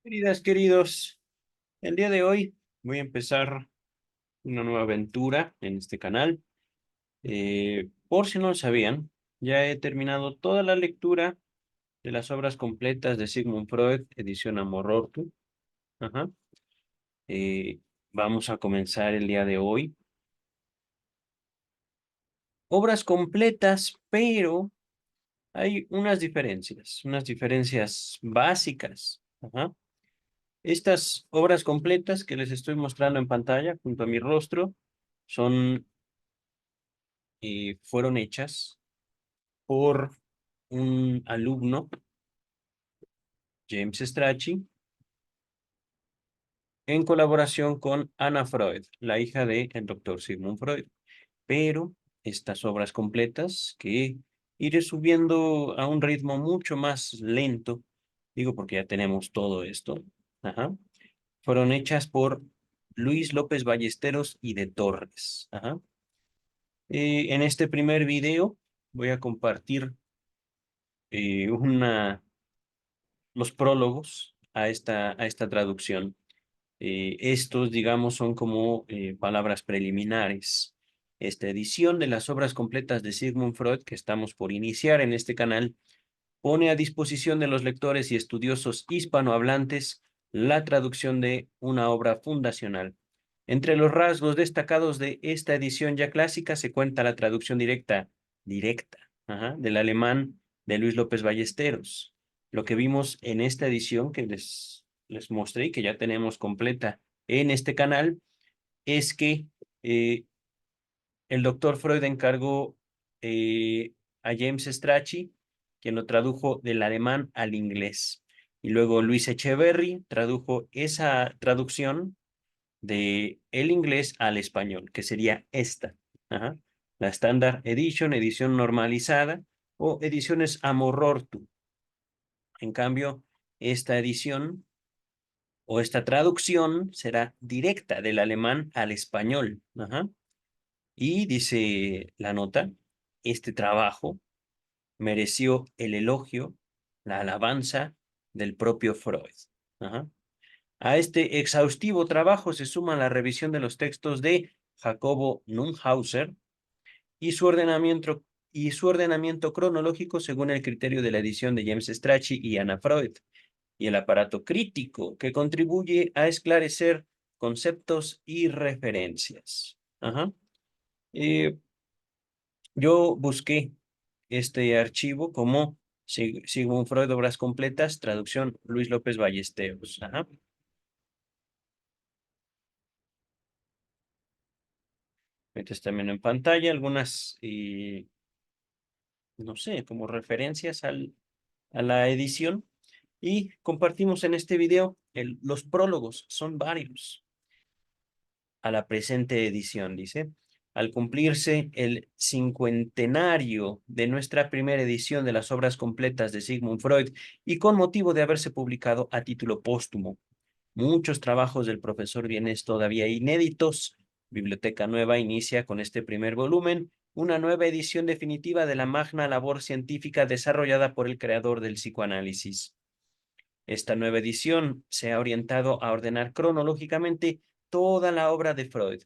Queridas, queridos, el día de hoy voy a empezar una nueva aventura en este canal. Por si no lo sabían, ya he terminado toda la lectura de las obras completas de Sigmund Freud, edición Amor Ortu. Ajá. Eh, Vamos a comenzar el día de hoy. Obras completas, pero hay unas diferencias básicas. Ajá. Estas obras completas que les estoy mostrando en pantalla junto a mi rostro son fueron hechas por un alumno, James Strachey, en colaboración con Anna Freud, la hija del doctor Sigmund Freud. Pero estas obras completas, que iré subiendo a un ritmo mucho más lento, digo porque ya tenemos todo esto, ajá, fueron hechas por Luis López Ballesteros y de Torres. Ajá. En este primer video voy a compartir los prólogos a esta traducción. Estos, digamos, son como palabras preliminares. Esta edición de las obras completas de Sigmund Freud, que estamos por iniciar en este canal, pone a disposición de los lectores y estudiosos hispanohablantes la traducción de una obra fundacional. Entre los rasgos destacados de esta edición ya clásica se cuenta la traducción directa, ajá, del alemán de Luis López Ballesteros. Lo que vimos en esta edición que les mostré y que ya tenemos completa en este canal es que eh, el doctor Freud encargó a James Strachey, quien lo tradujo del alemán al inglés. Y luego Luis Echeverry tradujo esa traducción de el inglés al español, que sería esta. Ajá. La Standard Edition, edición normalizada, o ediciones Amorortu. En cambio, esta edición o esta traducción será directa del alemán al español. Ajá. Y dice la nota, este trabajo mereció el elogio, la alabanza del propio Freud. Ajá. A este exhaustivo trabajo se suma la revisión de los textos de Jacobo Nunhauser y su ordenamiento cronológico según el criterio de la edición de James Strachey y Anna Freud, y el aparato crítico que contribuye a esclarecer conceptos y referencias. Ajá. Eh, yo busqué este archivo como Sigmund Freud, obras completas, traducción Luis López Ballesteros. Ajá. Metes también en pantalla algunas, no sé, como referencias a la edición. Y compartimos en este video los prólogos, son varios, a la presente edición, dice. Al cumplirse el cincuentenario de nuestra primera edición de las obras completas de Sigmund Freud y con motivo de haberse publicado a título póstumo, muchos trabajos del profesor Vienes todavía inéditos, Biblioteca Nueva inicia con este primer volumen una nueva edición definitiva de la magna labor científica desarrollada por el creador del psicoanálisis. Esta nueva edición se ha orientado a ordenar cronológicamente toda la obra de Freud,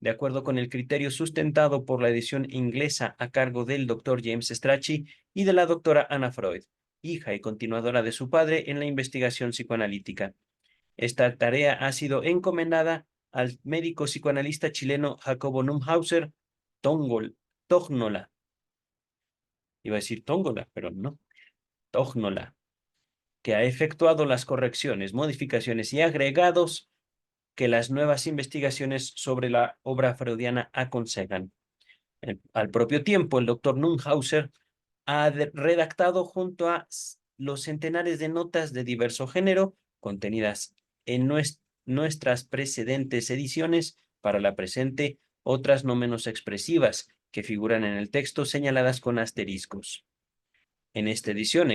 de acuerdo con el criterio sustentado por la edición inglesa a cargo del doctor James Strachey y de la doctora Anna Freud, hija y continuadora de su padre en la investigación psicoanalítica. Esta tarea ha sido encomendada al médico psicoanalista chileno Jacobo Numhauser Tognola. Iba a decir Tóngola, pero no, Tognola, que ha efectuado las correcciones, modificaciones y agregados que las nuevas investigaciones sobre la obra freudiana aconsejan. Al propio tiempo, el doctor Nunhauser ha redactado junto a los centenares de notas de diverso género contenidas en nuestras precedentes ediciones para la presente, otras no menos expresivas que figuran en el texto señaladas con asteriscos. En esta edición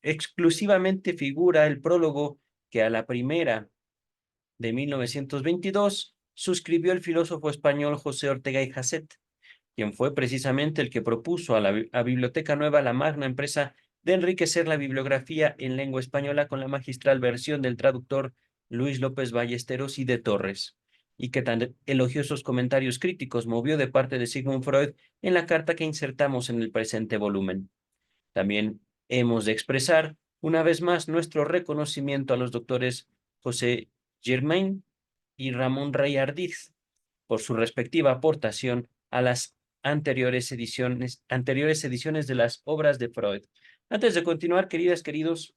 exclusivamente figura el prólogo que a la primera de 1922 suscribió el filósofo español José Ortega y Gasset, quien fue precisamente el que propuso a Biblioteca Nueva la magna empresa de enriquecer la bibliografía en lengua española con la magistral versión del traductor Luis López Ballesteros y de Torres, y que tan elogiosos comentarios críticos movió de parte de Sigmund Freud en la carta que insertamos en el presente volumen. También hemos de expresar una vez más nuestro reconocimiento a los doctores José Germain y Ramón Rey Ardiz por su respectiva aportación a las anteriores ediciones de las obras de Freud. Antes de continuar, queridos,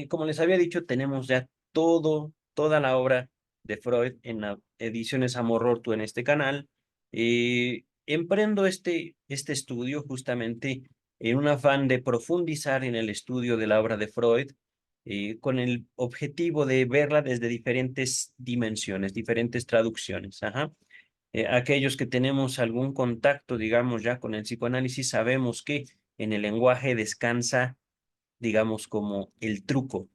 como les había dicho, tenemos ya toda la obra de Freud en las ediciones Amor-Ortu en este canal. Emprendo este estudio justamente en un afán de profundizar en el estudio de la obra de Freud, con el objetivo de verla desde diferentes dimensiones, diferentes traducciones. Aquellos que tenemos algún contacto, digamos, ya con el psicoanálisis, sabemos que en el lenguaje descansa, digamos, como el truco,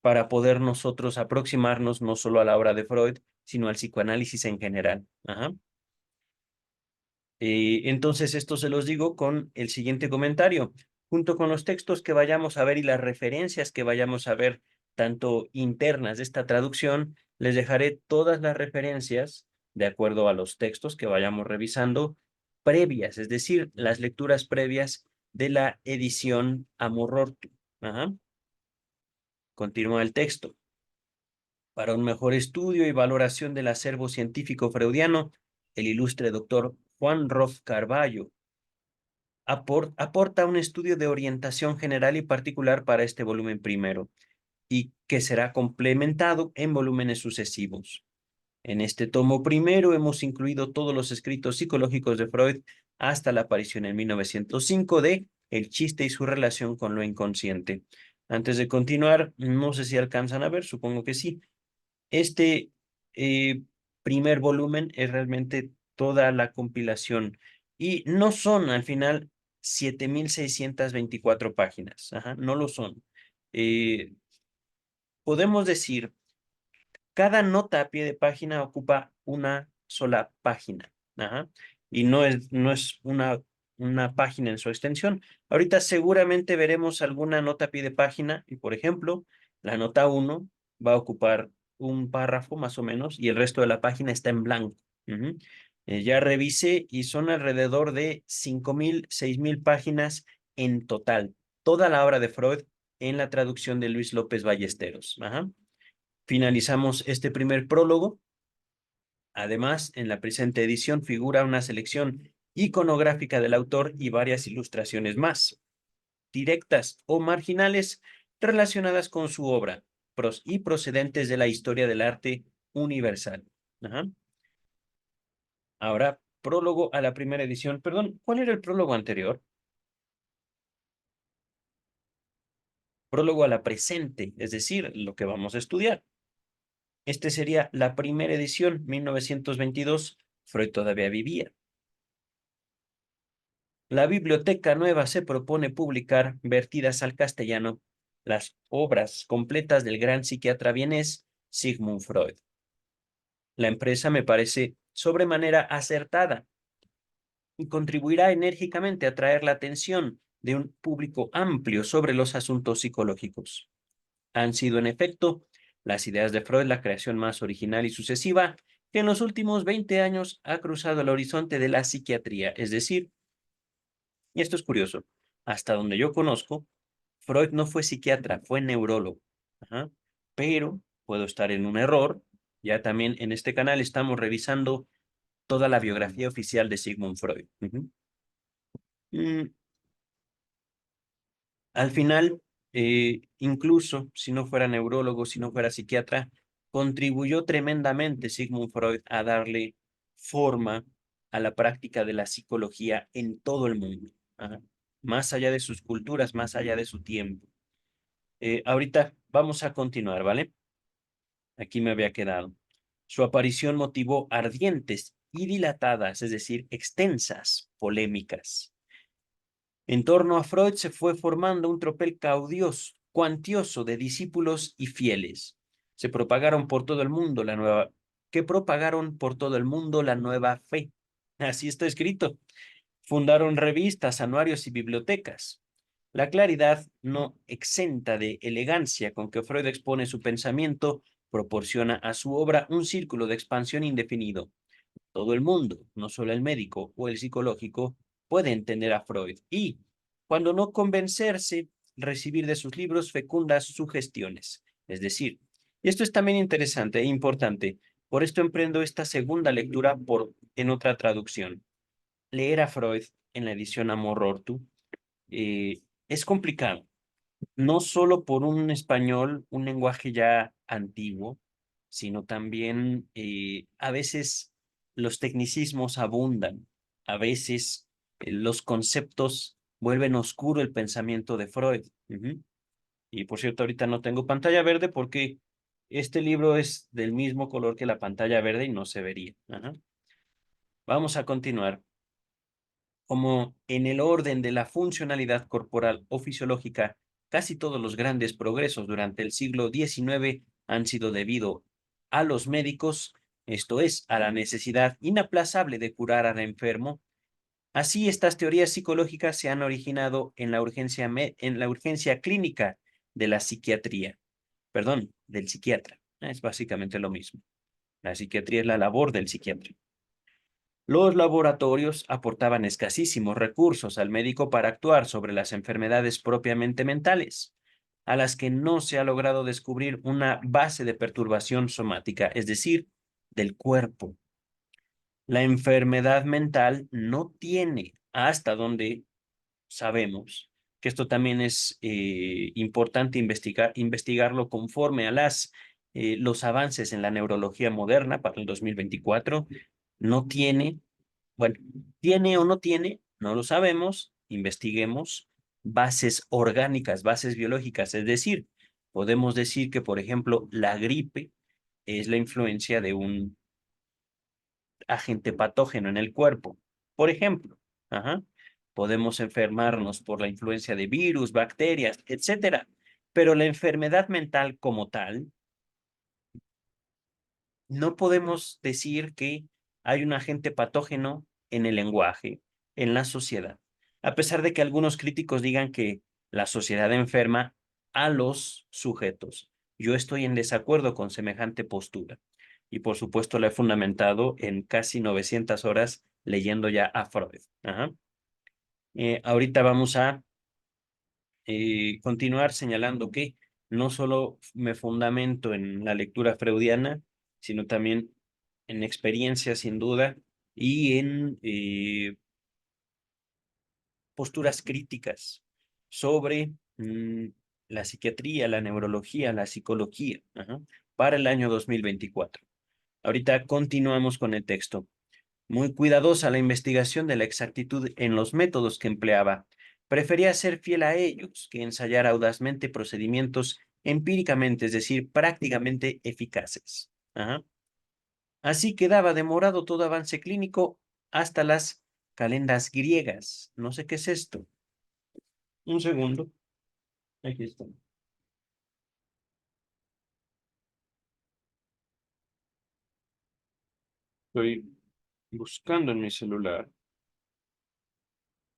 para poder nosotros aproximarnos no solo a la obra de Freud, sino al psicoanálisis en general. Entonces, esto se los digo con el siguiente comentario. Junto con los textos que vayamos a ver y las referencias que vayamos a ver, tanto internas de esta traducción, les dejaré todas las referencias de acuerdo a los textos que vayamos revisando previas, es decir, las lecturas previas de la edición Amor-Ortu. Continúa el texto. Para un mejor estudio y valoración del acervo científico freudiano, el ilustre doctor Juan Roth Carballo aporta un estudio de orientación general y particular para este volumen primero, y que será complementado en volúmenes sucesivos. En este tomo primero hemos incluido todos los escritos psicológicos de Freud hasta la aparición en 1905 de El chiste y su relación con lo inconsciente. Antes de continuar, no sé si alcanzan a ver, supongo que sí. Este primer volumen es realmente toda la compilación y no son al final 7.624 páginas. No lo son. Eh, Podemos decir, cada nota a pie de página ocupa una sola página. Y no es una página en su extensión. Ahorita seguramente veremos alguna nota a pie de página y, por ejemplo, la nota 1 va a ocupar un párrafo más o menos y el resto de la página está en blanco. Ya revisé y son alrededor de 5.000, 6.000 páginas en total. Toda la obra de Freud en la traducción de Luis López Ballesteros. Finalizamos este primer prólogo. Además, en la presente edición figura una selección iconográfica del autor y varias ilustraciones más, directas o marginales, relacionadas con su obra y procedentes de la historia del arte universal. Ahora, prólogo a la primera edición. Perdón, ¿cuál era el prólogo anterior? Prólogo a la presente, es decir, lo que vamos a estudiar. Este sería la primera edición, 1922. Freud todavía vivía. La Biblioteca Nueva se propone publicar, vertidas al castellano, las obras completas del gran psiquiatra vienés Sigmund Freud. La empresa me parece sobremanera acertada y contribuirá enérgicamente a atraer la atención de un público amplio sobre los asuntos psicológicos. Han sido, en efecto, las ideas de Freud la creación más original y sucesiva que en los últimos 20 años ha cruzado el horizonte de la psiquiatría, es decir, y esto es curioso, hasta donde yo conozco, Freud no fue psiquiatra, fue neurólogo. Pero puedo estar en un error. Ya también en este canal estamos revisando toda la biografía oficial de Sigmund Freud. Mm, Al final, incluso si no fuera neurólogo, si no fuera psiquiatra, contribuyó tremendamente Sigmund Freud a darle forma a la práctica de la psicología en todo el mundo. Más allá de sus culturas, más allá de su tiempo. Ahorita vamos a continuar, ¿vale? Aquí me había quedado. Su aparición motivó ardientes y dilatadas, es decir, extensas polémicas. En torno a Freud se fue formando un tropel cuantioso de discípulos y fieles. Se propagaron por todo el mundo que propagaron por todo el mundo la nueva fe. Así está escrito. Fundaron revistas, anuarios y bibliotecas. La claridad no exenta de elegancia con que Freud expone su pensamiento proporciona a su obra un círculo de expansión indefinido. Todo el mundo, no solo el médico o el psicológico, puede entender a Freud y, cuando no convencerse, recibir de sus libros fecundas sugestiones. Es decir, y esto es también interesante e importante, por esto emprendo esta segunda lectura en otra traducción. Leer a Freud en la edición Amor Ortu es complicado, no solo por un español, un lenguaje ya antiguo, sino también a veces los tecnicismos abundan, a veces los conceptos vuelven oscuro el pensamiento de Freud. Ujú. Y por cierto, ahorita no tengo pantalla verde porque este libro es del mismo color que la pantalla verde y no se vería. Ajá. Vamos a continuar. Como en el orden de la funcionalidad corporal o fisiológica, casi todos los grandes progresos durante el siglo XIX han sido debido a los médicos, esto es, a la necesidad inaplazable de curar al enfermo. Así, estas teorías psicológicas se han originado en la urgencia clínica de la psiquiatría, perdón, del psiquiatra. Es básicamente lo mismo. La psiquiatría es la labor del psiquiatra. Los laboratorios aportaban escasísimos recursos al médico para actuar sobre las enfermedades propiamente mentales, a las que no se ha logrado descubrir una base de perturbación somática, es decir, del cuerpo. La enfermedad mental no tiene, hasta donde sabemos, que esto también es importante investigarlo conforme a los avances en la neurología moderna para el 2024, no tiene, bueno, tiene o no tiene, no lo sabemos, investiguemos bases orgánicas, bases biológicas, es decir, podemos decir que, por ejemplo, la gripe es la influencia de un agente patógeno en el cuerpo. Por ejemplo, ajá, podemos enfermarnos por la influencia de virus, bacterias, etcétera. Pero la enfermedad mental como tal, no podemos decir que hay un agente patógeno en el lenguaje, en la sociedad. A pesar de que algunos críticos digan que la sociedad enferma a los sujetos. Yo estoy en desacuerdo con semejante postura. Y por supuesto la he fundamentado en casi 900 horas leyendo ya a Freud. Ajá. Ahorita vamos a continuar señalando que no solo me fundamento en la lectura freudiana, sino también en experiencia, sin duda, y en posturas críticas sobre la psiquiatría, la neurología, la psicología, ajá, para el año 2024. Ahorita continuamos con el texto. Muy cuidadosa la investigación de la exactitud en los métodos que empleaba. Prefería ser fiel a ellos que ensayar audazmente procedimientos empíricamente, es decir, prácticamente eficaces. Ajá. Así quedaba demorado todo avance clínico hasta las calendas griegas. No sé qué es esto. Un segundo. Aquí está. Estoy buscando en mi celular.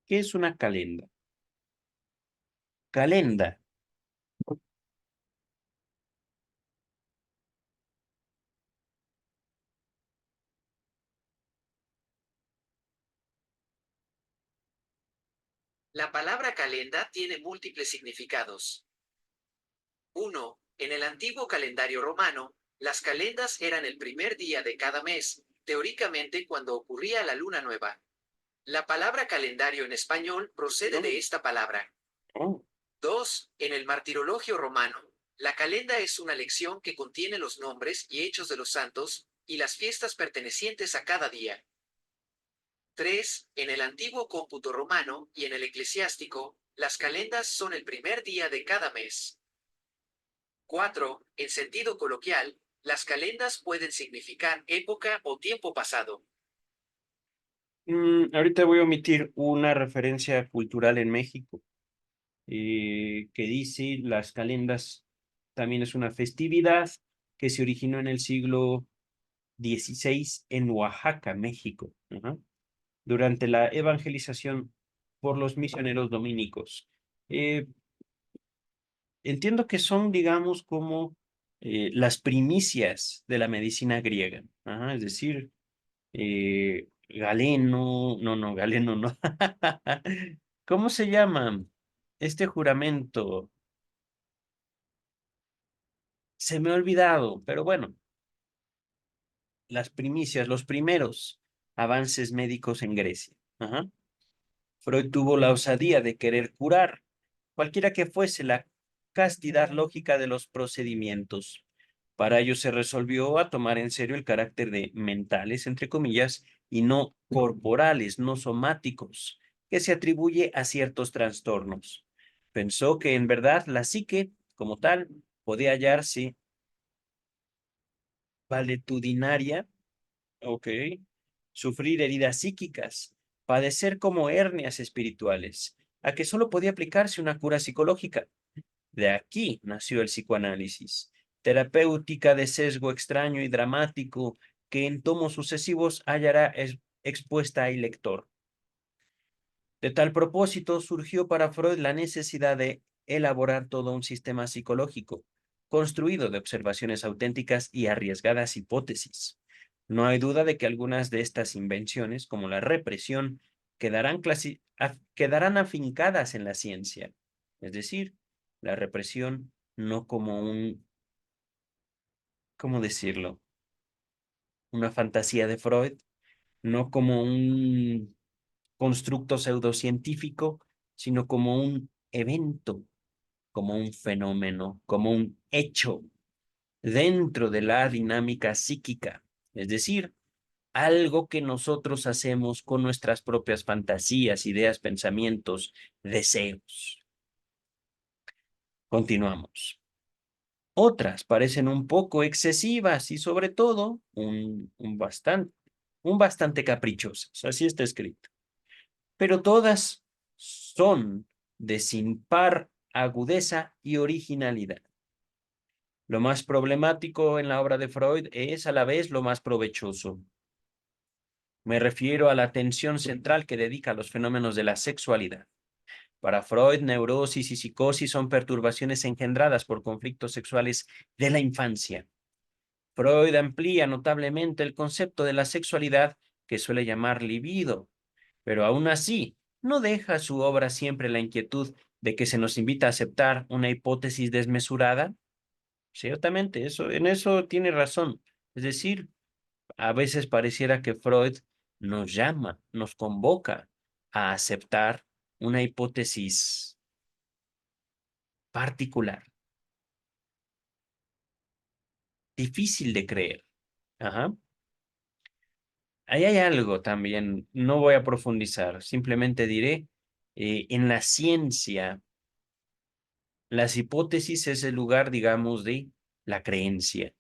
¿Qué es una calenda? Calenda. La palabra calenda tiene múltiples significados. 1. En el antiguo calendario romano, las calendas eran el primer día de cada mes, teóricamente cuando ocurría la luna nueva. La palabra calendario en español procede de esta palabra. Oh. 2. En el martirologio romano, la calenda es una lección que contiene los nombres y hechos de los santos y las fiestas pertenecientes a cada día. 3. En el antiguo cómputo romano y en el eclesiástico, las calendas son el primer día de cada mes. 4. En sentido coloquial, las calendas pueden significar época o tiempo pasado. Ahorita voy a omitir una referencia cultural en México que dice las calendas también es una festividad que se originó en el siglo XVI en Oaxaca, México, ajá, durante la evangelización por los misioneros dominicos. Eh, entiendo que son, digamos, como las primicias de la medicina griega. Ajá, es decir, Galeno, no, Galeno no. ¿Cómo se llama este juramento? Se me ha olvidado, pero bueno, las primicias, los primeros avances médicos en Grecia. Ajá. Freud tuvo la osadía de querer curar, cualquiera que fuese la castidad lógica de los procedimientos. Para ello se resolvió a tomar en serio el carácter de mentales, entre comillas, y no corporales, no somáticos, que se atribuye a ciertos trastornos. Pensó que en verdad la psique, como tal, podía hallarse valetudinaria, ok, sufrir heridas psíquicas, padecer como hernias espirituales, a que solo podía aplicarse una cura psicológica. De aquí nació el psicoanálisis, terapéutica de sesgo extraño y dramático que en tomos sucesivos hallará expuesta al lector. De tal propósito surgió para Freud la necesidad de elaborar todo un sistema psicológico, construido de observaciones auténticas y arriesgadas hipótesis. No hay duda de que algunas de estas invenciones, como la represión, quedarán afincadas en la ciencia. Es decir, la represión no como ¿cómo decirlo? Una fantasía de Freud, no como un constructo pseudocientífico, sino como un evento, como un fenómeno, como un hecho dentro de la dinámica psíquica, es decir, algo que nosotros hacemos con nuestras propias fantasías, ideas, pensamientos, deseos. Continuamos. Otras parecen un poco excesivas y sobre todo un bastante caprichosas. Así está escrito. Pero todas son de sin par agudeza y originalidad. Lo más problemático en la obra de Freud es a la vez lo más provechoso. Me refiero a la atención central que dedica a los fenómenos de la sexualidad. Para Freud, neurosis y psicosis son perturbaciones engendradas por conflictos sexuales de la infancia. Freud amplía notablemente el concepto de la sexualidad que suele llamar libido, pero aún así no deja su obra siempre la inquietud de que se nos invita a aceptar una hipótesis desmesurada. Ciertamente, en eso tiene razón. Es decir, a veces pareciera que Freud nos llama, nos convoca a aceptar una hipótesis particular, difícil de creer. Ajá. Ahí hay algo también, no voy a profundizar, simplemente diré, en la ciencia, las hipótesis es el lugar, digamos, de la creencia.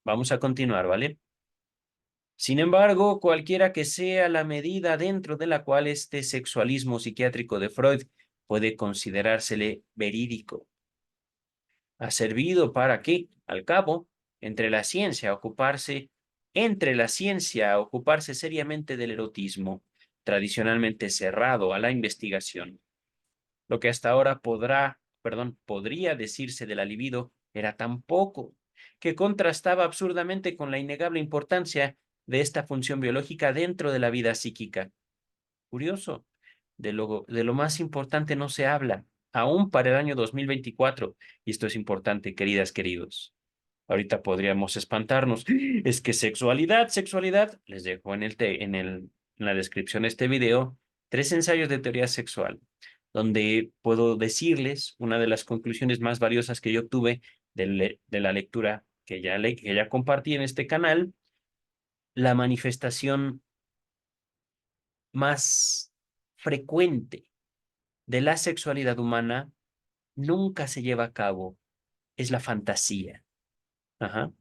Vamos a continuar, ¿vale? Sin embargo, cualquiera que sea la medida dentro de la cual este sexualismo psiquiátrico de Freud puede considerársele verídico, ha servido para que, al cabo, entre la ciencia ocuparse seriamente del erotismo, tradicionalmente cerrado a la investigación. Lo que hasta ahora podría decirse de la libido era tan poco, que contrastaba absurdamente con la innegable importancia de esta función biológica dentro de la vida psíquica. Curioso, de lo más importante no se habla, aún para el año 2024, y esto es importante, queridas, queridos. Ahorita podríamos espantarnos. Es que sexualidad. Les dejo en la descripción de este video 3 ensayos de teoría sexual, donde puedo decirles una de las conclusiones más valiosas que yo obtuve de la lectura que ya compartí en este canal, la manifestación más frecuente de la sexualidad humana nunca se lleva a cabo, es la fantasía. Ajá.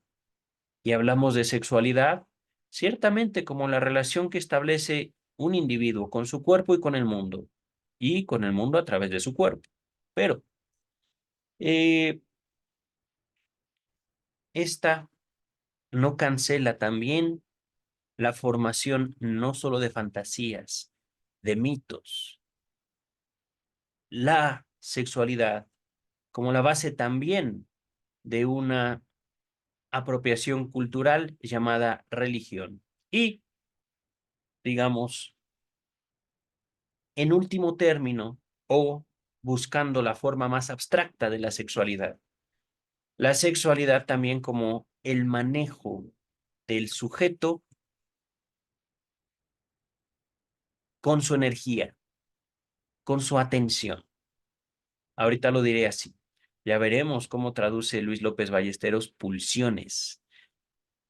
Y hablamos de sexualidad, ciertamente como la relación que establece un individuo con su cuerpo y con el mundo a través de su cuerpo. Pero eh, esta no cancela también la formación no solo de fantasías, de mitos. La sexualidad como la base también de una apropiación cultural llamada religión. Y, digamos, en último término, o buscando la forma más abstracta de la sexualidad también como el manejo del sujeto con su energía, con su atención. Ahorita lo diré así. Ya veremos cómo traduce Luis López Ballesteros pulsiones.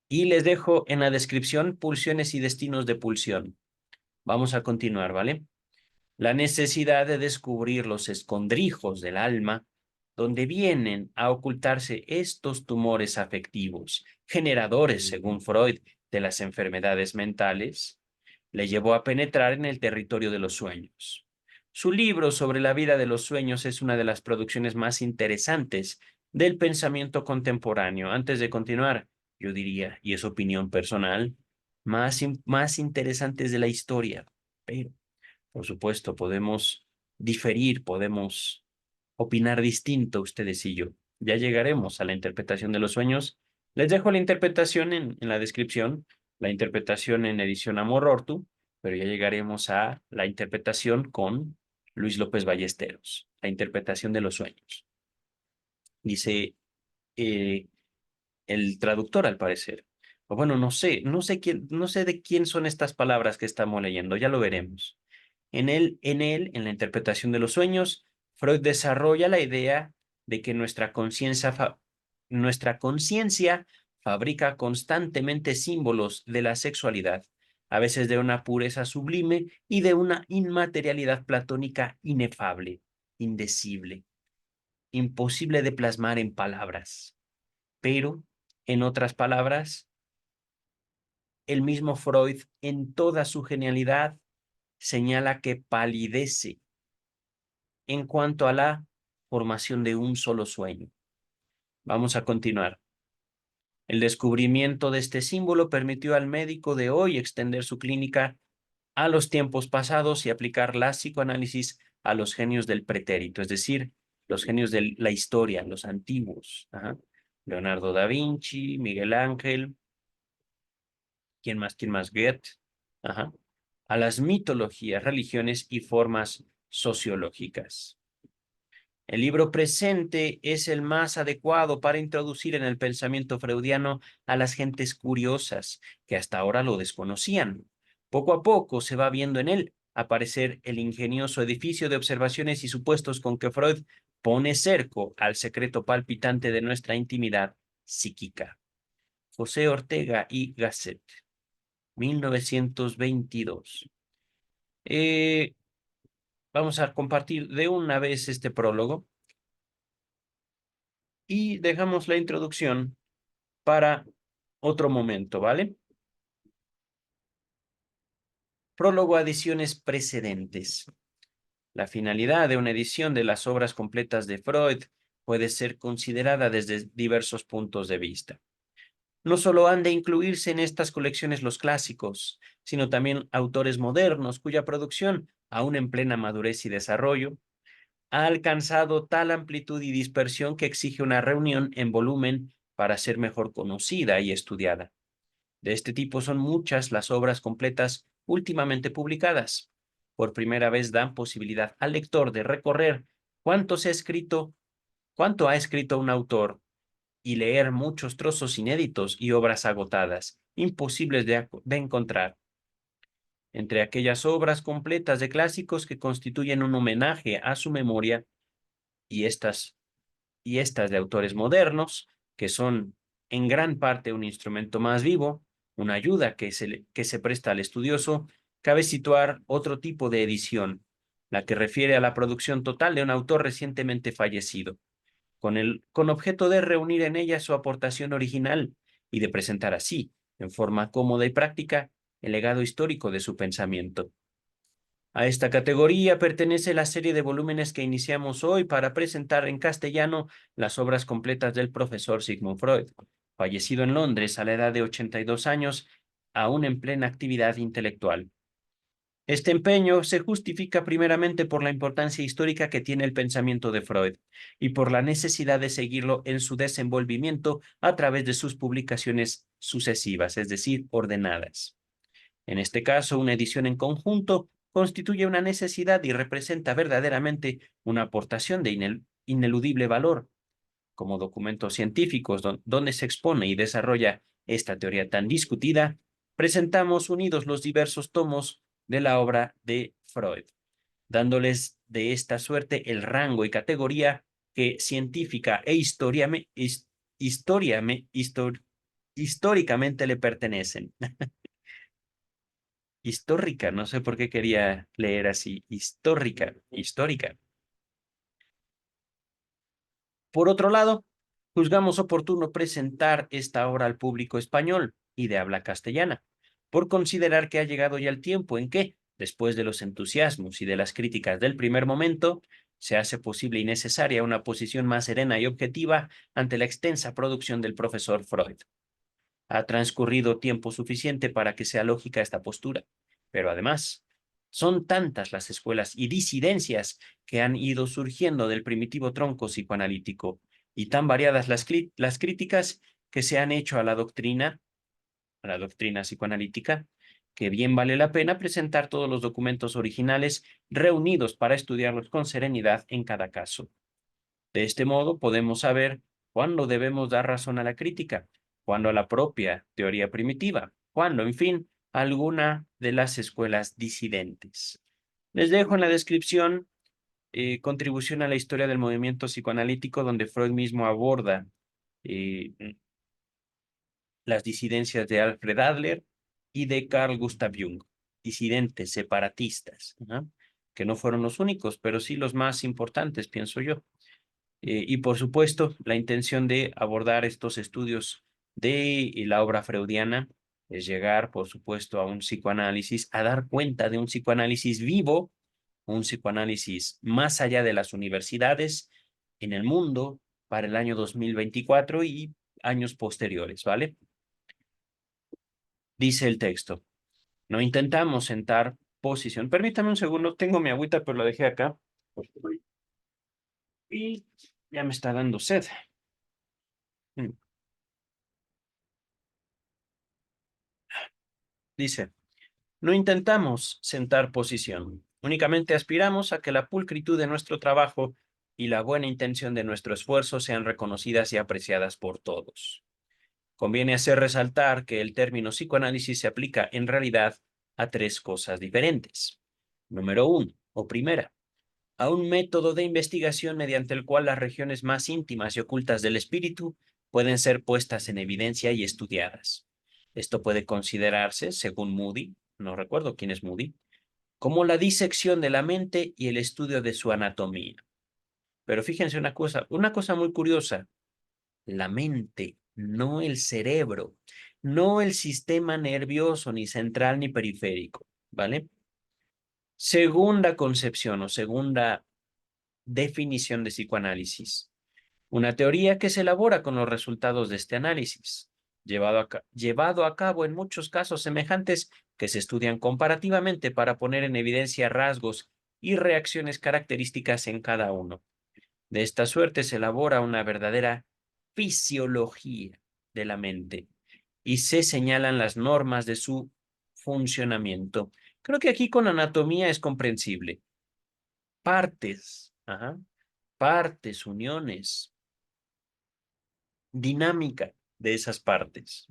Y les dejo en la descripción pulsiones y destinos de pulsión. Vamos a continuar, ¿vale? La necesidad de descubrir los escondrijos del alma, donde vienen a ocultarse estos tumores afectivos, generadores, según Freud, de las enfermedades mentales, le llevó a penetrar en el territorio de los sueños. Su libro sobre la vida de los sueños es una de las producciones más interesantes del pensamiento contemporáneo. Antes de continuar, yo diría, y es opinión personal, más interesantes de la historia. Pero, por supuesto, podemos diferir, podemos opinar distinto ustedes y yo. Ya llegaremos a la interpretación de los sueños. Les dejo la interpretación en la descripción, la interpretación en edición Amor Ortu, pero ya llegaremos a la interpretación con Luis López Ballesteros, la interpretación de los sueños. Dice eh, el traductor, al parecer. O bueno, no sé de quién son estas palabras que estamos leyendo, ya lo veremos. En la interpretación de los sueños, Freud desarrolla la idea de que nuestra conciencia fabrica constantemente símbolos de la sexualidad, a veces de una pureza sublime y de una inmaterialidad platónica inefable, indecible, imposible de plasmar en palabras. Pero, en otras palabras, el mismo Freud, en toda su genialidad, señala que palidece en cuanto a la formación de un solo sueño. Vamos a continuar. El descubrimiento de este símbolo permitió al médico de hoy extender su clínica a los tiempos pasados y aplicar la psicoanálisis a los genios del pretérito, es decir, los genios de la historia, los antiguos. Ajá. Leonardo da Vinci, Miguel Ángel, ¿quién más? ¿Quién más? Goethe. Ajá. A las mitologías, religiones y formas sociológicas. El libro presente es el más adecuado para introducir en el pensamiento freudiano a las gentes curiosas que hasta ahora lo desconocían. Poco a poco se va viendo en él aparecer el ingenioso edificio de observaciones y supuestos con que Freud pone cerco al secreto palpitante de nuestra intimidad psíquica. José Ortega y Gasset, 1922. Vamos a compartir de una vez este prólogo y dejamos la introducción para otro momento, ¿vale? Prólogo a ediciones precedentes. La finalidad de una edición de las obras completas de Freud puede ser considerada desde diversos puntos de vista. No solo han de incluirse en estas colecciones los clásicos, sino también autores modernos cuya producción, aún en plena madurez y desarrollo, ha alcanzado tal amplitud y dispersión que exige una reunión en volumen para ser mejor conocida y estudiada. De este tipo son muchas las obras completas últimamente publicadas. Por primera vez dan posibilidad al lector de recorrer cuánto cuánto ha escrito un autor y leer muchos trozos inéditos y obras agotadas, imposibles de encontrar. Entre aquellas obras completas de clásicos que constituyen un homenaje a su memoria y estas de autores modernos, que son en gran parte un instrumento más vivo, una ayuda que se presta al estudioso, cabe situar otro tipo de edición, la que refiere a la producción total de un autor recientemente fallecido, con objeto de reunir en ella su aportación original y de presentar así, en forma cómoda y práctica, el legado histórico de su pensamiento. A esta categoría pertenece la serie de volúmenes que iniciamos hoy para presentar en castellano las obras completas del profesor Sigmund Freud, fallecido en Londres a la edad de 82 años, aún en plena actividad intelectual. Este empeño se justifica primeramente por la importancia histórica que tiene el pensamiento de Freud y por la necesidad de seguirlo en su desenvolvimiento a través de sus publicaciones sucesivas, es decir, ordenadas. En este caso, una edición en conjunto constituye una necesidad y representa verdaderamente una aportación de ineludible valor como documentos científicos donde se expone y desarrolla esta teoría tan discutida. Presentamos unidos los diversos tomos de la obra de Freud, dándoles de esta suerte el rango y categoría que científica e históricamente le pertenecen. Histórica, no sé por qué quería leer así, histórica. Por otro lado, juzgamos oportuno presentar esta obra al público español y de habla castellana, por considerar que ha llegado ya el tiempo en que, después de los entusiasmos y de las críticas del primer momento, se hace posible y necesaria una posición más serena y objetiva ante la extensa producción del profesor Freud. Ha transcurrido tiempo suficiente para que sea lógica esta postura, pero además, son tantas las escuelas y disidencias que han ido surgiendo del primitivo tronco psicoanalítico y tan variadas las críticas que se han hecho a la doctrina psicoanalítica, que bien vale la pena presentar todos los documentos originales reunidos para estudiarlos con serenidad en cada caso. De este modo podemos saber cuándo debemos dar razón a la crítica, cuándo a la propia teoría primitiva, cuándo, en fin, a alguna de las escuelas disidentes. Les dejo en la descripción contribución a la historia del movimiento psicoanalítico, donde Freud mismo aborda eh, las disidencias de Alfred Adler y de Carl Gustav Jung, disidentes, separatistas, ¿no? Que no fueron los únicos, pero sí los más importantes, pienso yo. Y por supuesto, la intención de abordar estos estudios de la obra freudiana es llegar, por supuesto, a un psicoanálisis, a dar cuenta de un psicoanálisis vivo, un psicoanálisis más allá de las universidades, en el mundo, para el año 2024 y años posteriores, ¿vale? Dice el texto, no intentamos sentar posición. Permítame un segundo, tengo mi agüita, pero la dejé acá. Y ya me está dando sed. Dice, no intentamos sentar posición, únicamente aspiramos a que la pulcritud de nuestro trabajo y la buena intención de nuestro esfuerzo sean reconocidas y apreciadas por todos. Conviene hacer resaltar que el término psicoanálisis se aplica en realidad a tres cosas diferentes. Número uno, o primera, a un método de investigación mediante el cual las regiones más íntimas y ocultas del espíritu pueden ser puestas en evidencia y estudiadas. Esto puede considerarse, según Moody, no recuerdo quién es Moody, como la disección de la mente y el estudio de su anatomía. Pero fíjense una cosa muy curiosa, la mente, no el cerebro, no el sistema nervioso, ni central ni periférico, ¿vale? Segunda concepción o segunda definición de psicoanálisis. Una teoría que se elabora con los resultados de este análisis, llevado a cabo en muchos casos semejantes que se estudian comparativamente para poner en evidencia rasgos y reacciones características en cada uno. De esta suerte se elabora una verdadera fisiología de la mente y se señalan las normas de su funcionamiento. Creo que aquí con anatomía es comprensible. Partes, partes, uniones, dinámica de esas partes.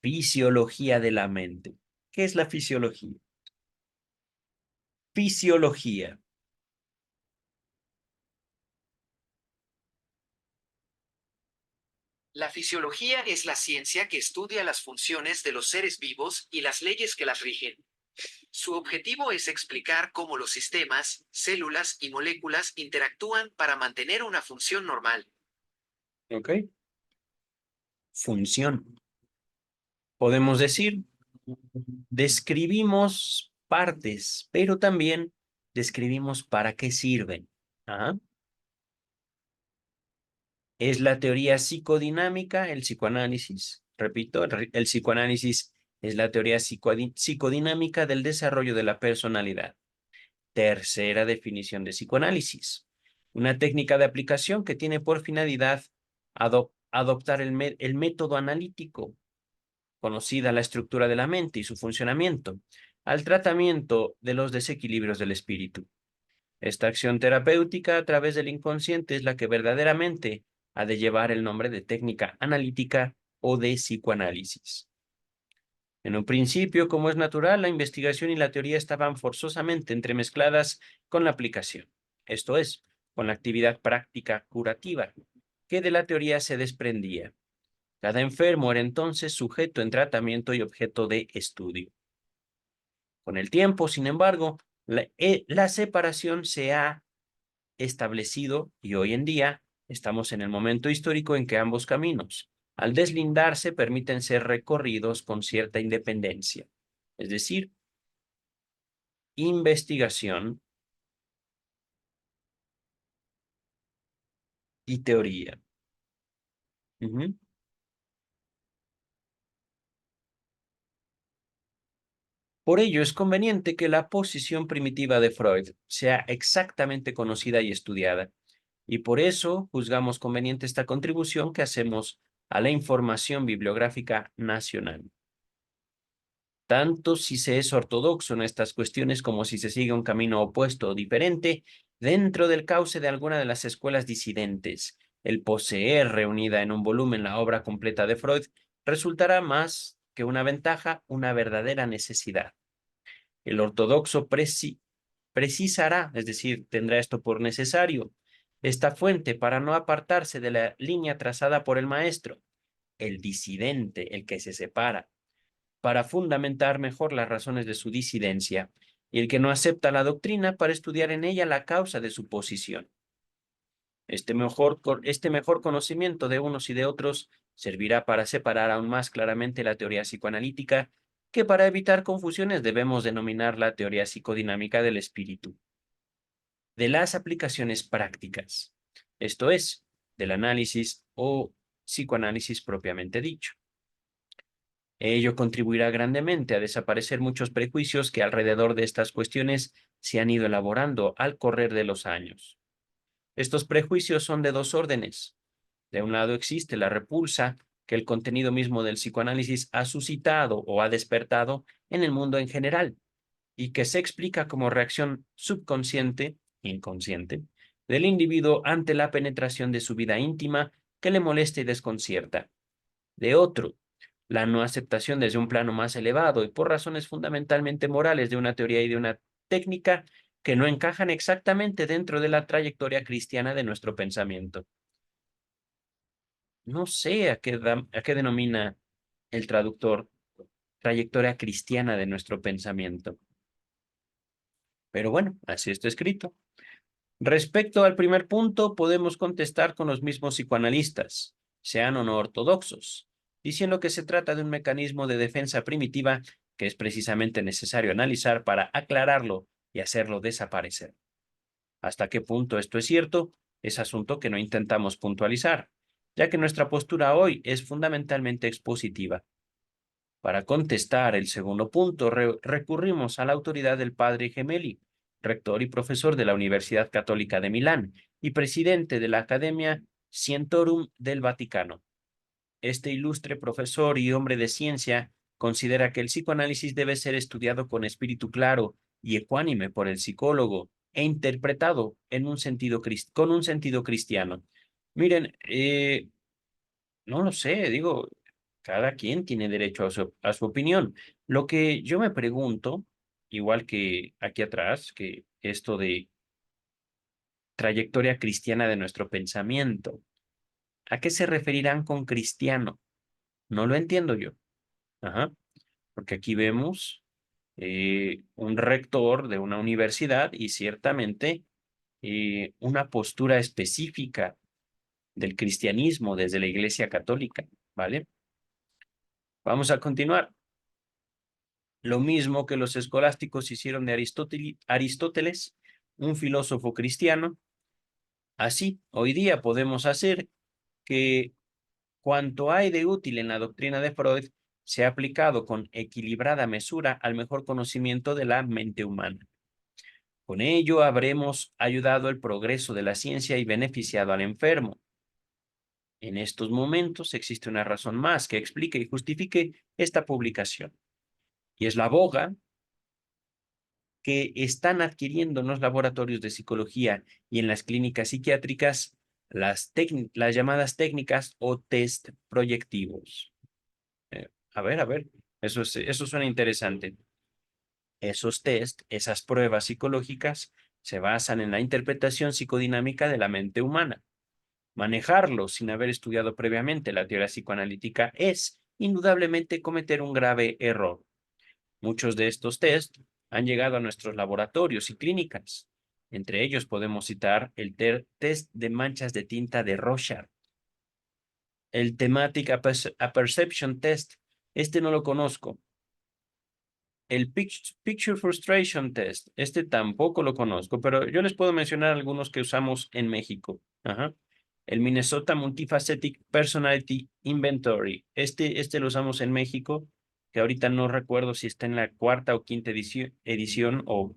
Fisiología de la mente. ¿Qué es la fisiología? Fisiología. La fisiología es la ciencia que estudia las funciones de los seres vivos y las leyes que las rigen. Su objetivo es explicar cómo los sistemas, células y moléculas interactúan para mantener una función normal. ¿Ok? Función. Podemos decir, describimos partes, pero también describimos para qué sirven. Ajá. Es la teoría psicodinámica, el psicoanálisis. Repito, el psicoanálisis Es la teoría psicodinámica del desarrollo de la personalidad. Tercera definición de psicoanálisis. Una técnica de aplicación que tiene por finalidad adoptar el método analítico, conocida la estructura de la mente y su funcionamiento, al tratamiento de los desequilibrios del espíritu. Esta acción terapéutica a través del inconsciente es la que verdaderamente ha de llevar el nombre de técnica analítica o de psicoanálisis. En un principio, como es natural, la investigación y la teoría estaban forzosamente entremezcladas con la aplicación, esto es, con la actividad práctica curativa, que de la teoría se desprendía. Cada enfermo era entonces sujeto en tratamiento y objeto de estudio. Con el tiempo, sin embargo, la separación se ha establecido y hoy en día estamos en el momento histórico en que ambos caminos, al deslindarse, permiten ser recorridos con cierta independencia. Es decir, investigación y teoría. Ujú. Por ello, es conveniente que la posición primitiva de Freud sea exactamente conocida y estudiada, y por eso juzgamos conveniente esta contribución que hacemos a la información bibliográfica nacional. Tanto si se es ortodoxo en estas cuestiones como si se sigue un camino opuesto o diferente dentro del cauce de alguna de las escuelas disidentes. El poseer reunida en un volumen la obra completa de Freud resultará más que una ventaja, una verdadera necesidad. El ortodoxo precisará, es decir, tendrá esto por necesario, esta fuente para no apartarse de la línea trazada por el maestro. El disidente, el que se separa, para fundamentar mejor las razones de su disidencia, y el que no acepta la doctrina para estudiar en ella la causa de su posición. Este mejor conocimiento de unos y de otros servirá para separar aún más claramente la teoría psicoanalítica, que para evitar confusiones debemos denominar la teoría psicodinámica del espíritu, de las aplicaciones prácticas, esto es, del análisis o psicoanálisis propiamente dicho. Ello contribuirá grandemente a desaparecer muchos prejuicios que alrededor de estas cuestiones se han ido elaborando al correr de los años. Estos prejuicios son de dos órdenes. De un lado existe la repulsa que el contenido mismo del psicoanálisis ha suscitado o ha despertado en el mundo en general, y que se explica como reacción subconsciente, inconsciente, del individuo ante la penetración de su vida íntima que le molesta y desconcierta. De otro, la no aceptación desde un plano más elevado y por razones fundamentalmente morales de una teoría y de una técnica que no encajan exactamente dentro de la trayectoria cristiana de nuestro pensamiento. No sé a qué denomina el traductor trayectoria cristiana de nuestro pensamiento. Pero bueno, así está escrito. Respecto al primer punto, podemos contestar con los mismos psicoanalistas, sean o no ortodoxos, diciendo que se trata de un mecanismo de defensa primitiva que es precisamente necesario analizar para aclararlo y hacerlo desaparecer. ¿Hasta qué punto esto es cierto? Es asunto que no intentamos puntualizar, ya que nuestra postura hoy es fundamentalmente expositiva. Para contestar el segundo punto, recurrimos a la autoridad del padre Gemelli, rector y profesor de la Universidad Católica de Milán y presidente de la Academia Scientorum del Vaticano. Este ilustre profesor y hombre de ciencia considera que el psicoanálisis debe ser estudiado con espíritu claro y ecuánime por el psicólogo e interpretado en con un sentido cristiano. Miren, no lo sé, digo, cada quien tiene derecho a su opinión. Lo que yo me pregunto, igual que aquí atrás, que esto de trayectoria cristiana de nuestro pensamiento, ¿a qué se referirán con cristiano? No lo entiendo yo. Ajá, porque aquí vemos un rector de una universidad y ciertamente una postura específica del cristianismo desde la Iglesia Católica, ¿vale? Vamos a continuar. Lo mismo que los escolásticos hicieron de Aristóteles, un filósofo cristiano, así hoy día podemos hacer que cuanto hay de útil en la doctrina de Freud se ha aplicado con equilibrada mesura al mejor conocimiento de la mente humana. Con ello habremos ayudado el progreso de la ciencia y beneficiado al enfermo. En estos momentos existe una razón más que explique y justifique esta publicación, y es la boga que están adquiriendo en los laboratorios de psicología y en las clínicas psiquiátricas las llamadas técnicas o test proyectivos. A ver, eso suena interesante. Esos test, esas pruebas psicológicas, se basan en la interpretación psicodinámica de la mente humana. Manejarlo sin haber estudiado previamente la teoría psicoanalítica es, indudablemente, cometer un grave error. Muchos de estos test han llegado a nuestros laboratorios y clínicas. Entre ellos podemos citar el test de manchas de tinta de Rorschach, el Thematic Apperception Test, este no lo conozco. El Picture Frustration Test, este tampoco lo conozco, pero yo les puedo mencionar algunos que usamos en México. Ajá. El Minnesota Multifaceted Personality Inventory, este lo usamos en México, que ahorita no recuerdo si está en la cuarta o quinta edición o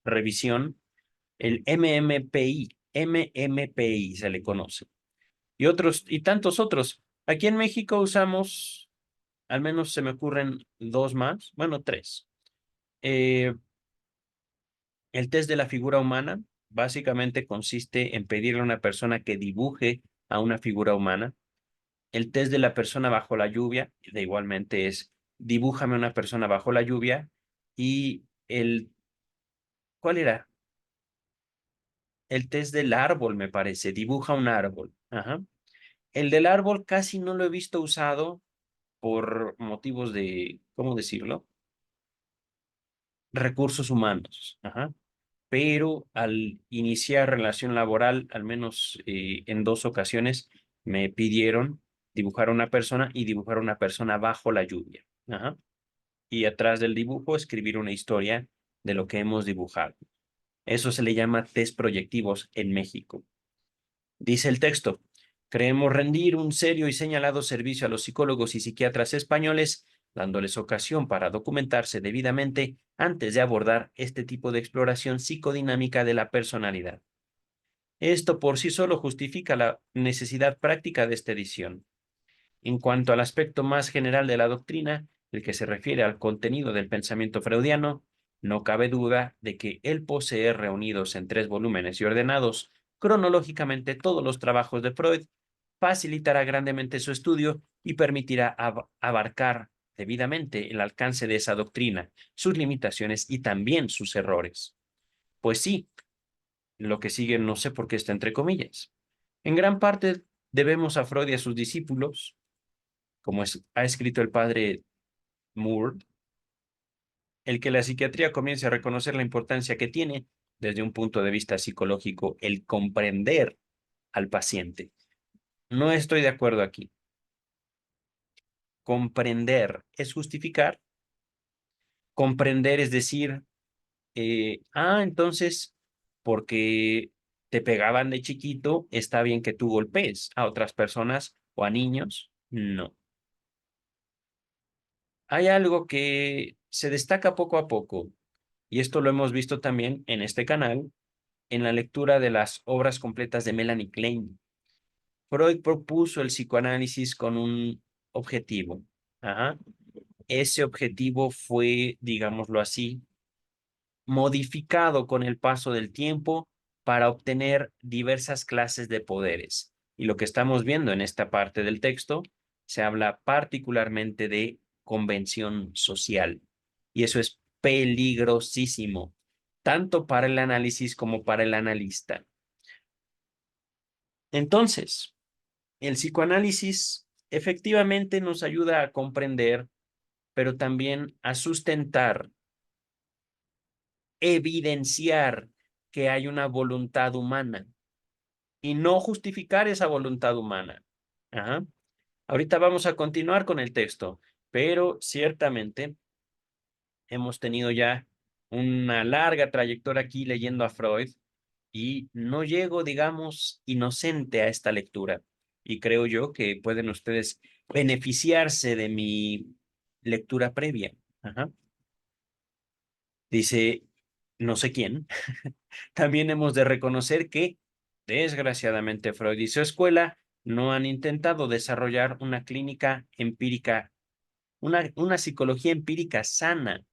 revisión. El MMPI se le conoce. Y otros, y tantos otros. Aquí en México usamos, al menos se me ocurren dos más, bueno, tres. Eh, el test de la figura humana básicamente consiste en pedirle a una persona que dibuje a una figura humana. El test de la persona bajo la lluvia, de igualmente es dibújame una persona bajo la lluvia. Y ¿cuál era? El test del árbol, me parece, dibuja un árbol. Ajá. El del árbol casi no lo he visto usado por motivos de, ¿cómo decirlo? Recursos humanos. Ajá. Pero al iniciar relación laboral, al menos en dos ocasiones, me pidieron dibujar a una persona y dibujar a una persona bajo la lluvia. Ajá. Y atrás del dibujo escribir una historia de lo que hemos dibujado. Eso se le llama test proyectivos en México. Dice el texto, creemos rendir un serio y señalado servicio a los psicólogos y psiquiatras españoles, dándoles ocasión para documentarse debidamente antes de abordar este tipo de exploración psicodinámica de la personalidad. Esto por sí solo justifica la necesidad práctica de esta edición. En cuanto al aspecto más general de la doctrina, el que se refiere al contenido del pensamiento freudiano, no cabe duda de que él posee reunidos en 3 volúmenes y ordenados cronológicamente todos los trabajos de Freud, facilitará grandemente su estudio y permitirá abarcar debidamente el alcance de esa doctrina, sus limitaciones y también sus errores. Pues sí, lo que sigue no sé por qué está entre comillas. En gran parte debemos a Freud y a sus discípulos, como ha escrito el padre Moore, el que la psiquiatría comience a reconocer la importancia que tiene, desde un punto de vista psicológico, el comprender al paciente. No estoy de acuerdo aquí. Comprender es justificar. Comprender es decir, entonces, porque te pegaban de chiquito, está bien que tú golpees a otras personas o a niños. No. Hay algo que se destaca poco a poco, y esto lo hemos visto también en este canal, en la lectura de las obras completas de Melanie Klein. Freud propuso el psicoanálisis con un objetivo. Ajá. Ese objetivo fue, digámoslo así, modificado con el paso del tiempo para obtener diversas clases de poderes. Y lo que estamos viendo en esta parte del texto se habla particularmente de convención social. Y eso es peligrosísimo, tanto para el análisis como para el analista. Entonces, el psicoanálisis efectivamente nos ayuda a comprender, pero también a sustentar, evidenciar que hay una voluntad humana y no justificar esa voluntad humana. Ajá. Ahorita vamos a continuar con el texto, pero ciertamente hemos tenido ya una larga trayectoria aquí leyendo a Freud y no llego, digamos, inocente a esta lectura. Y creo yo que pueden ustedes beneficiarse de mi lectura previa. Ajá. Dice, no sé quién, también hemos de reconocer que, desgraciadamente, Freud y su escuela no han intentado desarrollar una clínica empírica, una psicología empírica sana.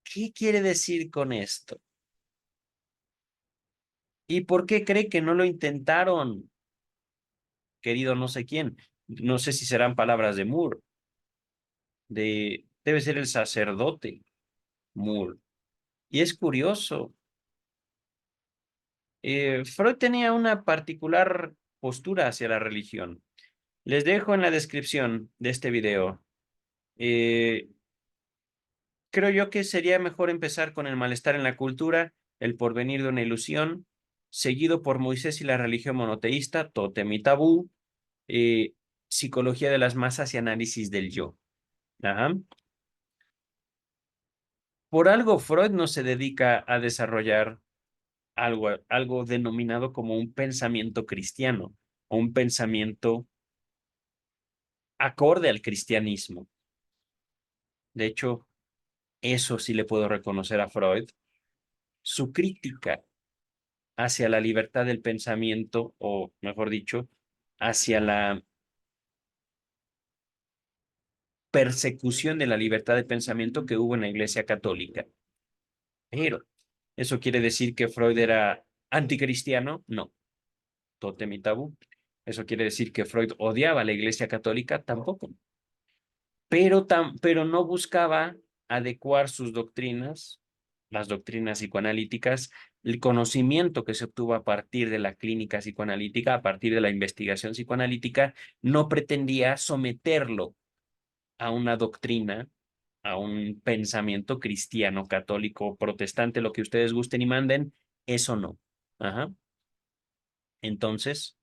¿Qué quiere decir con esto? ¿Y por qué cree que no lo intentaron, querido no sé quién? No sé si serán palabras de Moore, debe ser el sacerdote Moore. Y es curioso, Freud tenía una particular postura hacia la religión. Les dejo en la descripción de este video. Eh, Creo yo que sería mejor empezar con el malestar en la cultura, el porvenir de una ilusión, seguido por Moisés y la religión monoteísta, tótem y tabú, eh, psicología de las masas y análisis del yo. Ajá. Por algo Freud no se dedica a desarrollar algo denominado como un pensamiento cristiano o un pensamiento acorde al cristianismo. De hecho, eso sí le puedo reconocer a Freud. Su crítica hacia la libertad del pensamiento, o mejor dicho, hacia la persecución de la libertad de pensamiento que hubo en la Iglesia Católica. Pero, ¿eso quiere decir que Freud era anticristiano? No, tótem y tabú. ¿Eso quiere decir que Freud odiaba a la Iglesia Católica? Tampoco. Pero no buscaba adecuar sus doctrinas, las doctrinas psicoanalíticas, el conocimiento que se obtuvo a partir de la clínica psicoanalítica, a partir de la investigación psicoanalítica, no pretendía someterlo a una doctrina, a un pensamiento cristiano, católico, protestante, lo que ustedes gusten y manden, eso no. Ajá. Entonces,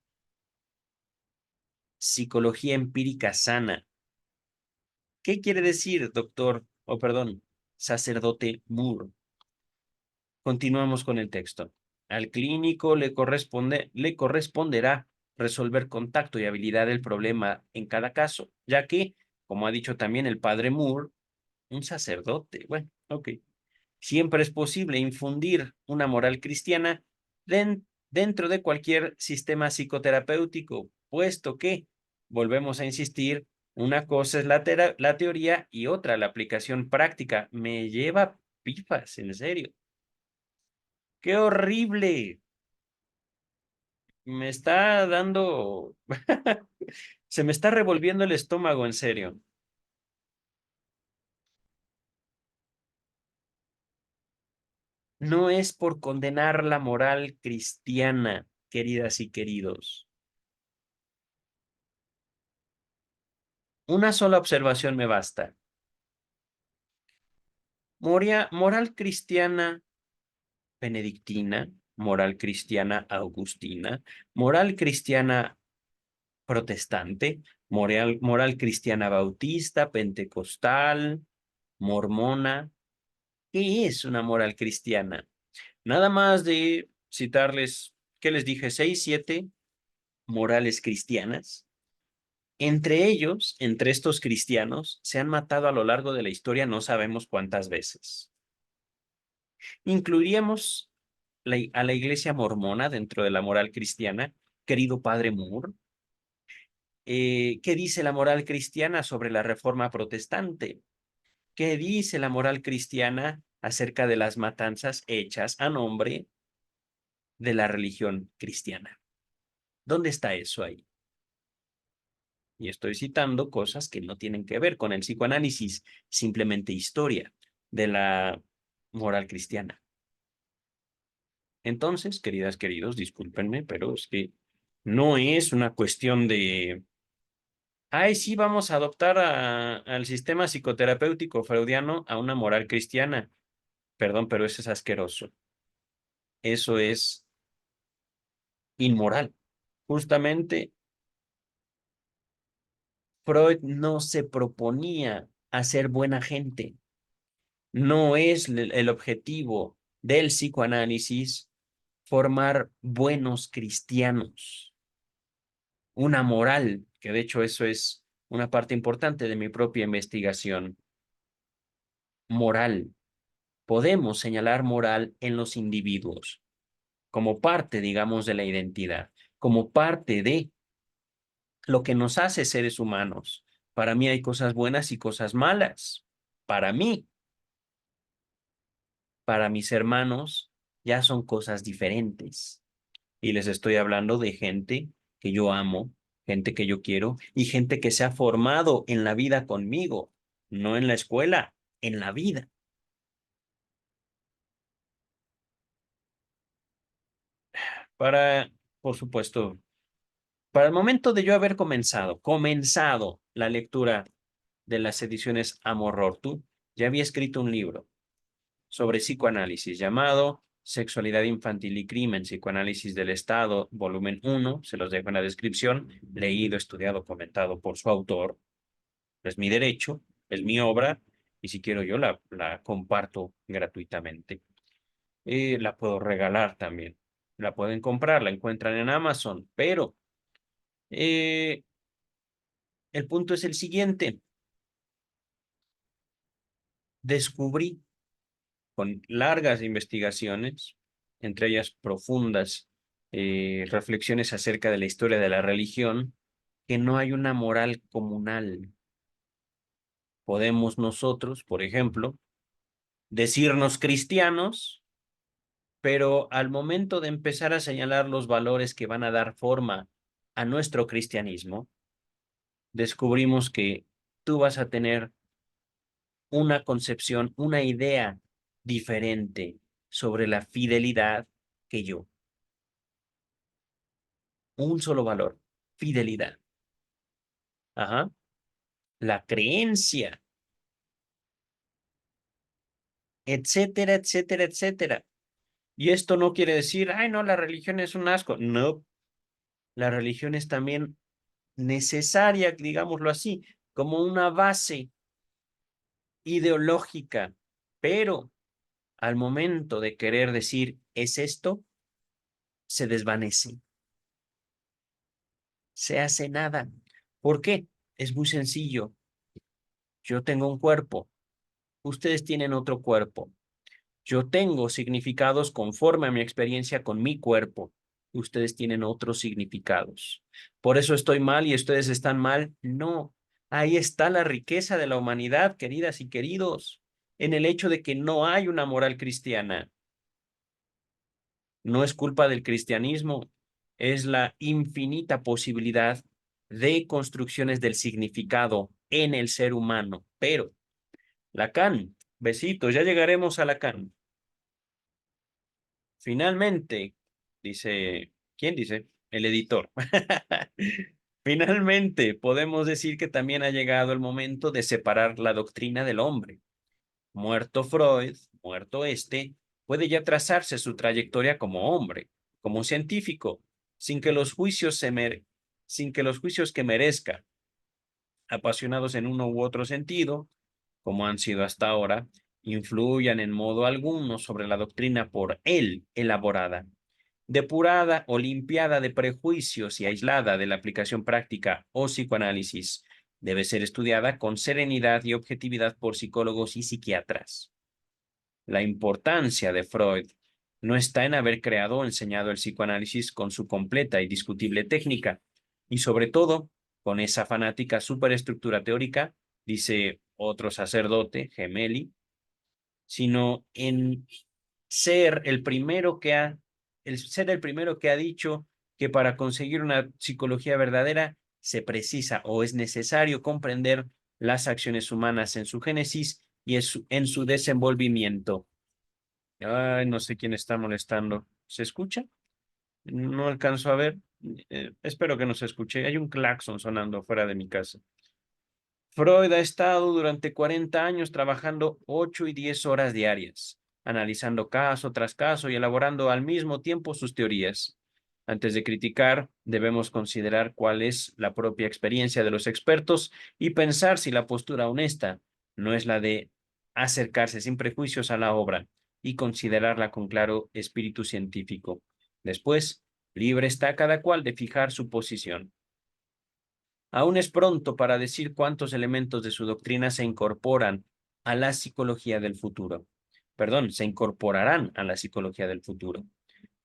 psicología empírica sana. ¿Qué quiere decir, doctor, o perdón, sacerdote Moore? Continuamos con el texto. Al clínico le corresponderá resolver contacto y habilidad del problema en cada caso, ya que, como ha dicho también el padre Moore, un sacerdote, bueno, ok, siempre es posible infundir una moral cristiana dentro de cualquier sistema psicoterapéutico, puesto que, volvemos a insistir, una cosa es la teoría y otra la aplicación práctica. Me lleva pipas, en serio. ¡Qué horrible! Me está dando... Se me está revolviendo el estómago, en serio. No es por condenar la moral cristiana, queridas y queridos. Una sola observación me basta. Moral cristiana benedictina, moral cristiana agustina, moral cristiana protestante, moral cristiana bautista, pentecostal, mormona. ¿Qué es una moral cristiana? Nada más de citarles, ¿qué les dije? 6, 7 morales cristianas. Entre ellos, entre estos cristianos, se han matado a lo largo de la historia no sabemos cuántas veces. Incluiríamos a la iglesia mormona dentro de la moral cristiana, querido padre Moore. ¿Qué dice la moral cristiana sobre la reforma protestante? ¿Qué dice la moral cristiana acerca de las matanzas hechas a nombre de la religión cristiana? ¿Dónde está eso ahí? Y estoy citando cosas que no tienen que ver con el psicoanálisis, simplemente historia de la moral cristiana. Entonces, queridas, queridos, discúlpenme, pero es que no es una cuestión de, ay, sí, vamos a adoptar al sistema psicoterapéutico freudiano a una moral cristiana. Perdón, pero eso es asqueroso. Eso es inmoral. Justamente, Freud no se proponía a ser buena gente. No es el objetivo del psicoanálisis formar buenos cristianos, una moral que de hecho eso es una parte importante de mi propia investigación. Moral. Podemos señalar moral en los individuos como parte, digamos, de la identidad, como parte de lo que nos hace seres humanos. Para mí hay cosas buenas y cosas malas. Para mí, para mis hermanos, ya son cosas diferentes. Y les estoy hablando de gente que yo amo, gente que yo quiero y gente que se ha formado en la vida conmigo, no en la escuela, en la vida. Para, por supuesto, para el momento de yo haber comenzado la lectura de las ediciones Amor-Rortu, ya había escrito un libro sobre psicoanálisis llamado Sexualidad Infantil y Crimen, Psicoanálisis del Estado, volumen 1, se los dejo en la descripción, leído, estudiado, comentado por su autor. Es mi derecho, es mi obra, y si quiero yo la comparto gratuitamente. La puedo regalar también. La pueden comprar, la encuentran en Amazon, pero eh, el punto es el siguiente. Descubrí con largas investigaciones, entre ellas profundas reflexiones acerca de la historia de la religión, que no hay una moral comunal. Podemos nosotros, por ejemplo, decirnos cristianos, pero al momento de empezar a señalar los valores que van a dar forma a nuestro cristianismo, descubrimos que tú vas a tener una concepción, una idea diferente sobre la fidelidad que yo. Un solo valor, fidelidad. Ajá. La creencia, etcétera, etcétera, etcétera. Y esto no quiere decir, ay, no, la religión es un asco. No, la religión es también necesaria, digámoslo así, como una base ideológica, pero al momento de querer decir, es esto, se desvanece, se hace nada. ¿Por qué? Es muy sencillo. Yo tengo un cuerpo, ustedes tienen otro cuerpo. Yo tengo significados conforme a mi experiencia con mi cuerpo. Ustedes tienen otros significados. Por eso estoy mal y ustedes están mal. No, ahí está la riqueza de la humanidad, queridas y queridos, en el hecho de que no hay una moral cristiana. No es culpa del cristianismo, es la infinita posibilidad de construcciones del significado en el ser humano. Pero Lacan, besitos, ya llegaremos a Lacan. Finalmente, dice, ¿quién dice? El editor. Finalmente, podemos decir que también ha llegado el momento de separar la doctrina del hombre. Muerto Freud, muerto este, puede ya trazarse su trayectoria como hombre, como científico, sin que los juicios sin que los juicios que merezca, apasionados en uno u otro sentido, como han sido hasta ahora, influyan en modo alguno sobre la doctrina por él elaborada. Depurada o limpiada de prejuicios y aislada de la aplicación práctica o psicoanálisis, debe ser estudiada con serenidad y objetividad por psicólogos y psiquiatras. La importancia de Freud no está en haber creado o enseñado el psicoanálisis con su completa y discutible técnica, y sobre todo con esa fanática superestructura teórica, dice otro sacerdote, Gemelli, sino en ser el primero que ha, el ser el primero que ha dicho que para conseguir una psicología verdadera se precisa o es necesario comprender las acciones humanas en su génesis y en su desenvolvimiento. Ay, no sé quién está molestando. ¿Se escucha? No alcanzo a ver. Espero que no se escuche. Hay un claxon sonando fuera de mi casa. Freud ha estado durante 40 años trabajando 8 y 10 horas diarias, analizando caso tras caso y elaborando al mismo tiempo sus teorías. Antes de criticar, debemos considerar cuál es la propia experiencia de los expertos y pensar si la postura honesta no es la de acercarse sin prejuicios a la obra y considerarla con claro espíritu científico. Después, libre está cada cual de fijar su posición. Aún es pronto para decir cuántos elementos de su doctrina se incorporan a la psicología del futuro. Perdón, se incorporarán a la psicología del futuro.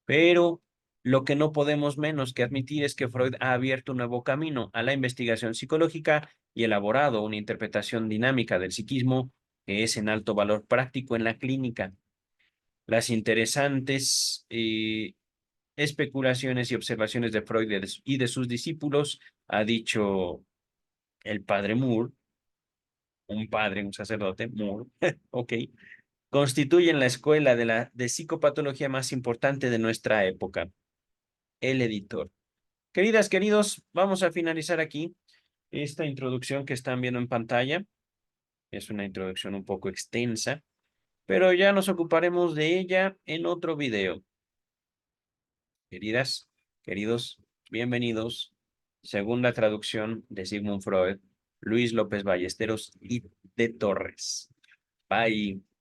Pero lo que no podemos menos que admitir es que Freud ha abierto un nuevo camino a la investigación psicológica y elaborado una interpretación dinámica del psiquismo que es en alto valor práctico en la clínica. Las interesantes especulaciones y observaciones de Freud y de sus discípulos, ha dicho el padre Moore, un padre, un sacerdote, Moore, ok, constituyen la escuela de psicopatología más importante de nuestra época. El editor. Queridas, queridos, vamos a finalizar aquí esta introducción que están viendo en pantalla. Es una introducción un poco extensa, pero ya nos ocuparemos de ella en otro video. Queridas, queridos, bienvenidos. Segunda traducción de Sigmund Freud, Luis López Ballesteros y de Torres. Bye.